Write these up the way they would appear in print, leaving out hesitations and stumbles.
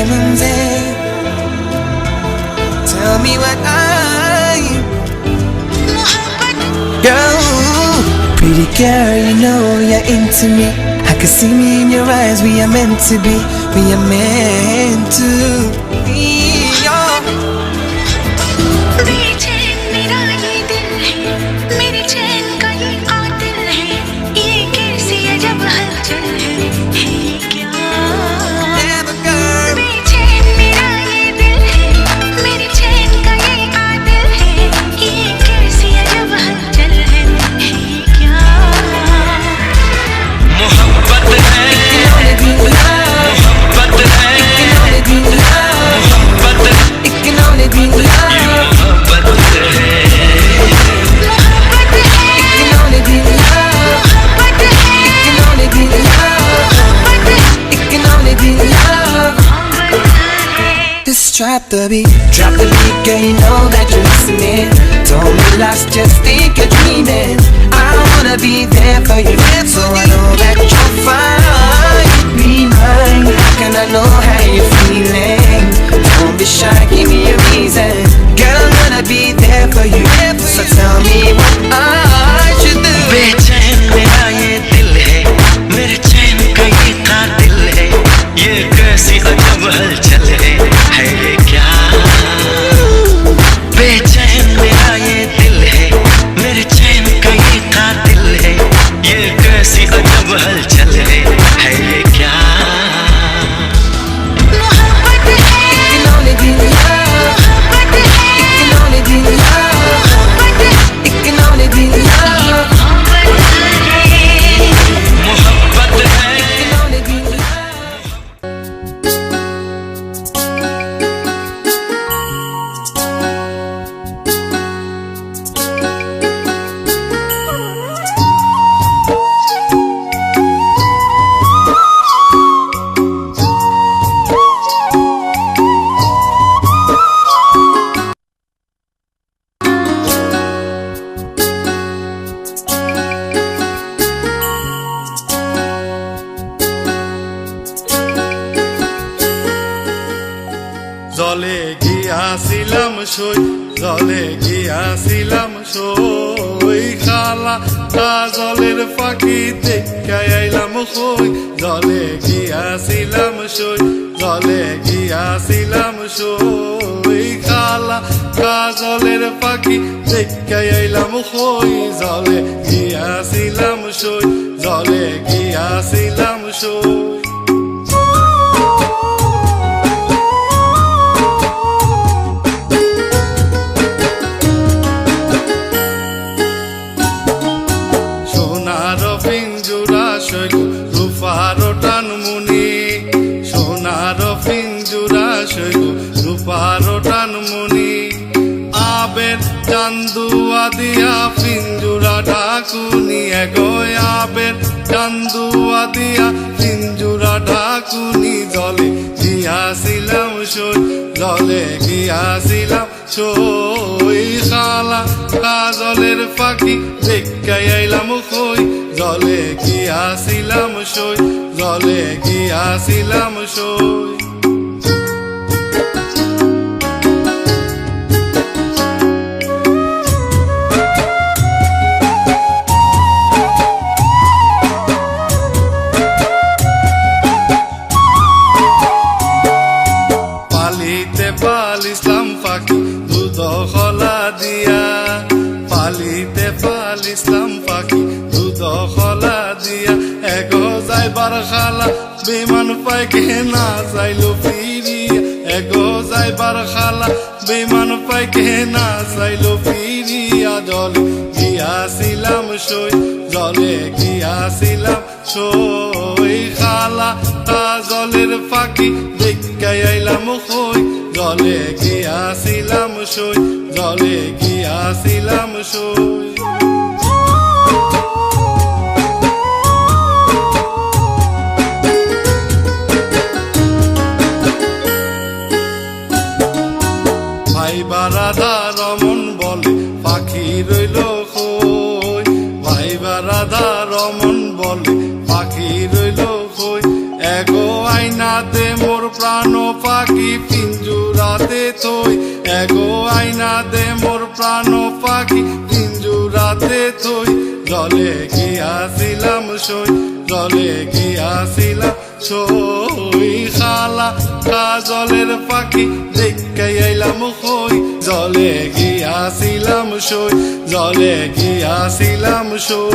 flimsy. Tell me what girl, pretty girl, you know you're into me. I can see me in your eyes, we are meant to be. We are meant to be. बेचैन मेरा ये दिल है, मेरे चैन का ये कातिल है, ये कैसी अजब हलचल है क्या? बेचैन मेरा ये दिल है, मेरे चैन का ये कातिल है, ये कैसी अजब हलचल है क्या? मोहब्बत है, मोहब्बत है, मोहब्बत It can only be love. Drop the beat, girl, you know that you're listening. Don't be lost, just think you're dreaming. I wanna be there for you, so I know that you're fine. Be mine, how can I know how you're feeling? Don't be shy, give me a reason. Girl, I'm gonna be there for you, so tell me what I should do. बेचैन मेरा ये दिल है, मेरे चैन का ये कातिल है, ये कैसी अजब हलचल है क्या? बेचैन मेरा ये दिल है, मेरे चैन का ये कातिल है, ये कैसी अजब हलचल है क्या? मोहब्बत है, It can only be love. मोहब्बत है, It can only be love. It can only be love. मोहब्बत है, It can only be love. জলে গিয়াছিলাম সই, জলে গিয়াছিলাম সই, খালা জলের পাখি দেখাই আইলাম হই। জলে গিয়াছিলাম সই, জলে গিয়াছিলাম সই, খালা জলের পাখি দেখাই আইলাম হই। জলে গিয়াছিলাম সই, জলে গিয়াছিলাম সই। রূপার টানমুনি, সোনার পিঞ্জুরা শৈল রূপার টানমুনি, আবের চান্দুয়া দিয়া পিঞ্জুরা ঢাকুনি, এগো আবের চান্দুয়া দিয়া পিঞ্জুরা ঢাকুনি। জলে গিয়াছিলাম সই, জলে গিয়াছিলাম সই, খালা জলের পাখি দেখাই আইলাম কই। জলে গিয়াছিলাম সই, জলে গিয়াছিলাম সই। পালিতে পালিসলাম পাখি দুধ খলা দিয়া, পালিতে পালিসলাম পাখি দুধ খলা দিয়া, এগো যাইবার খালা বিমান পাইকে না চাইলো ফিরিয়া, এগো যাইবার খালা বিমান পাইকে না চাইলো ফিরিয়া। জলে গিয়াছিলাম সই, জলে গিয়াছিলাম সই, খালা জলের পাখি দেখাই আইলাম হই। জলে গিয়াছিলাম সই, জলে গিয়াছিলাম সই। ভাই বারাদা রমন বলে পাখি রইল কই, ভাই বারাদা রমন বলে পাখি রইল কই, এগো আইনাতে মোর প্রাণ পাখি থই এগো আইনা দে মোর প্রাণ পাখি পিঞ্জুরাতে থই জলে গিয়াছিলাম সই জলে গিয়াছিলাম সই খালা কাজলের পাখি দেখে আইলাম কই জলে গিয়াছিলাম সই জলে গিয়াছিলাম সই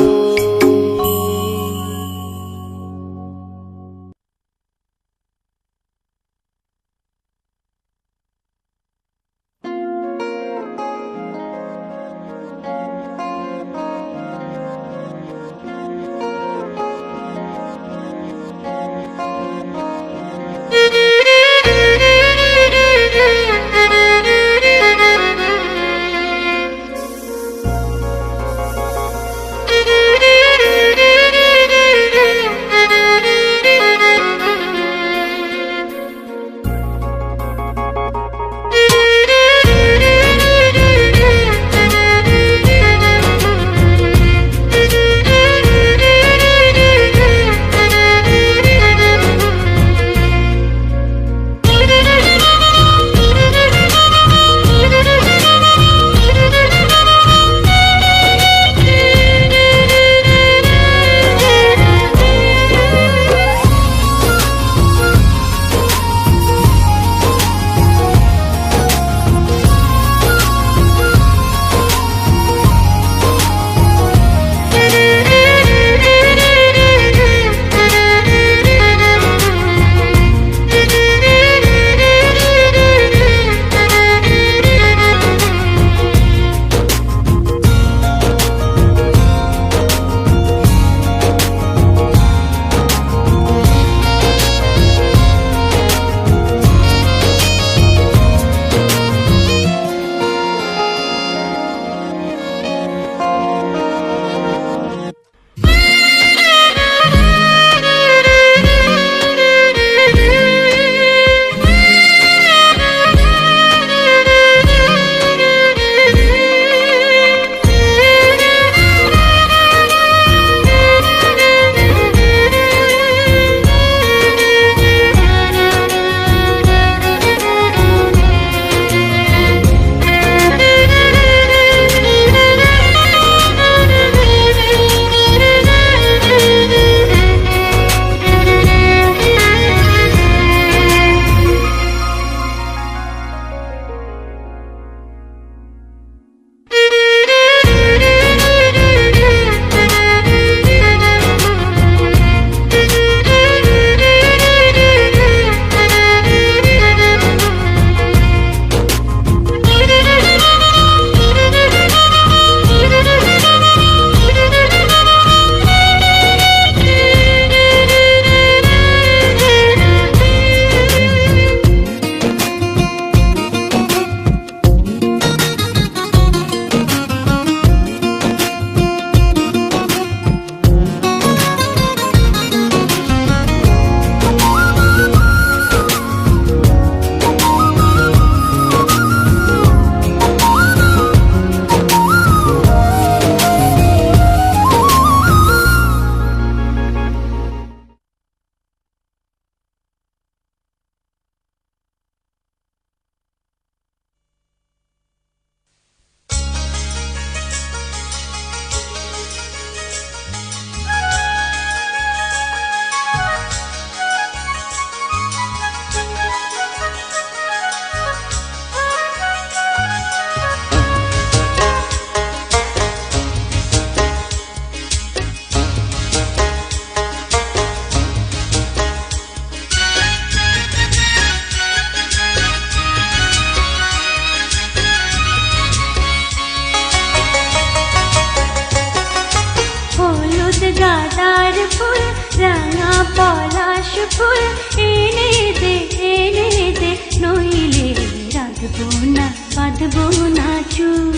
গাঁদার ফুল রাঙা পলাশ ফুল এনে দে নইলে রাখবো না বাঁধবো না চুল।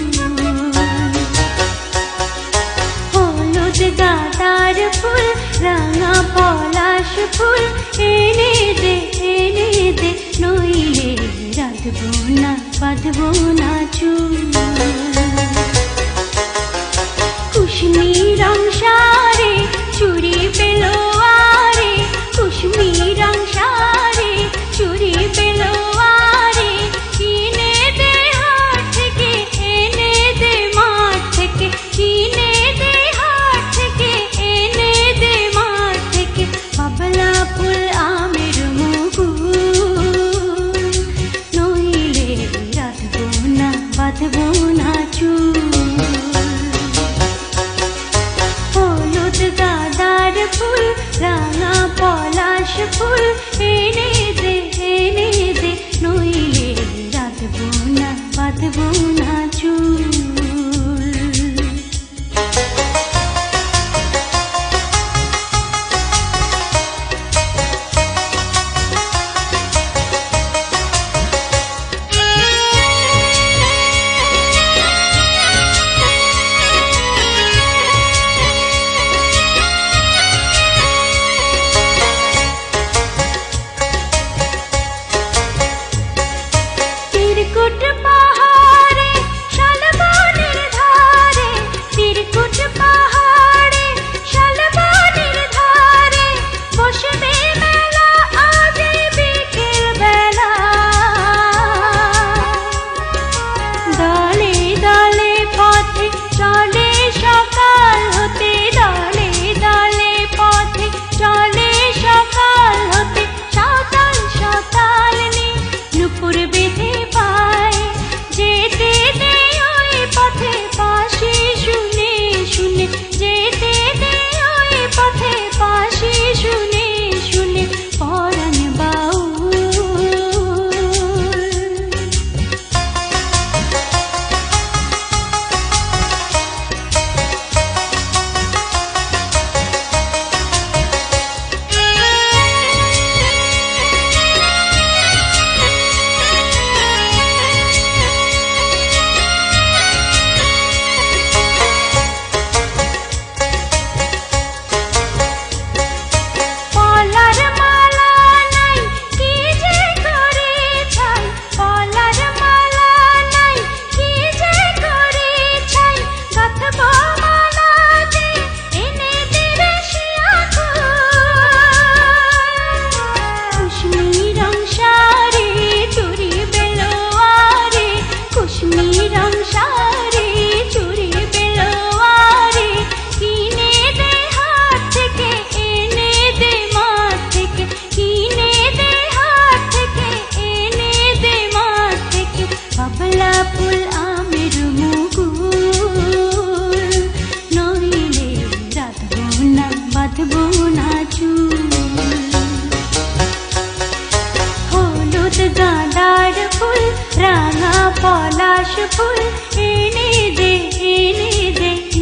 হলুদ গাঁদার ফুল রাঙা পলাশ ফুল এনে দে নইলে রাখবো না বাঁধবো না চুল। কুশমি রং সারে চুরি পেলো আরে, কুশমি রং সারে চুরি পেলো আরে, কিনে রাঙা পলাশ ফুল এনে দে নইলে রাঁধবো না বাঁধবো না চুল। তিরকুট পাহাড়ে শালবনের ধারে, তিরকুট পাহাড়ে শালবনের ধারে বসবে মেলা আজ এই বিকেল বেলা। দলে দলে পথে চলে সকাল হতে, দলে দলে পথে চলে সকাল হতে, সাঁওতাল সাঁওতাল নে নুপুর বেঁধে পায়, যেতে দে ওই পথে পাশে শুনে শুনে, যেতে দে ওই পথে পাশে শুনে শুনে পরাণ বাউল। পলার মালা নাই কি যে করে ছাই, পলার মালা নাই কি যে করে ছাই, গাঁথবো মালাতে এনে দে রে শিয়া কুশমির শাড়ি চুরি বেলোয়ারে, কুশমির শাড়ি চুরি বেলোয়ারে কিনে দে হাত থেকে এনে দে মাঠ থেকে, কিনে দে হাত থেকে এনে দে মাঠ থেকে, বাবলা ফুল আমের মুকুল, নইলে রাঁধবো না বাঁধবো না চুল। হলুদ গাঁদার ফুল রাঙা পলাশ ফুল এনে দে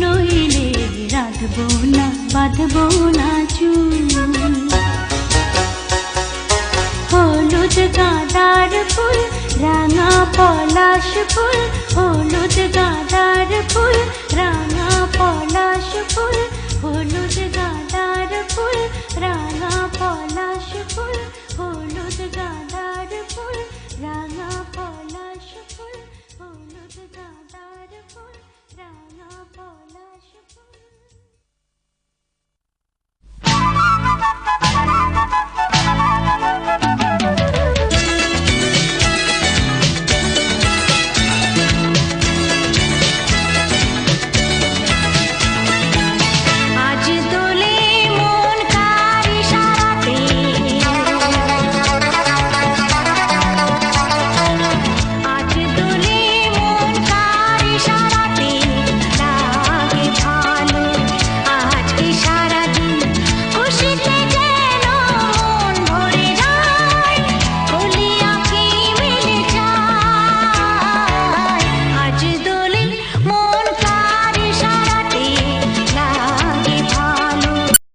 নইলে রাঁধবো না বাঁধবো না চুল। হলুদ গাঁদার ফুল রাঙা পলাশ ফুল, হলুদ গাঁদার ফুল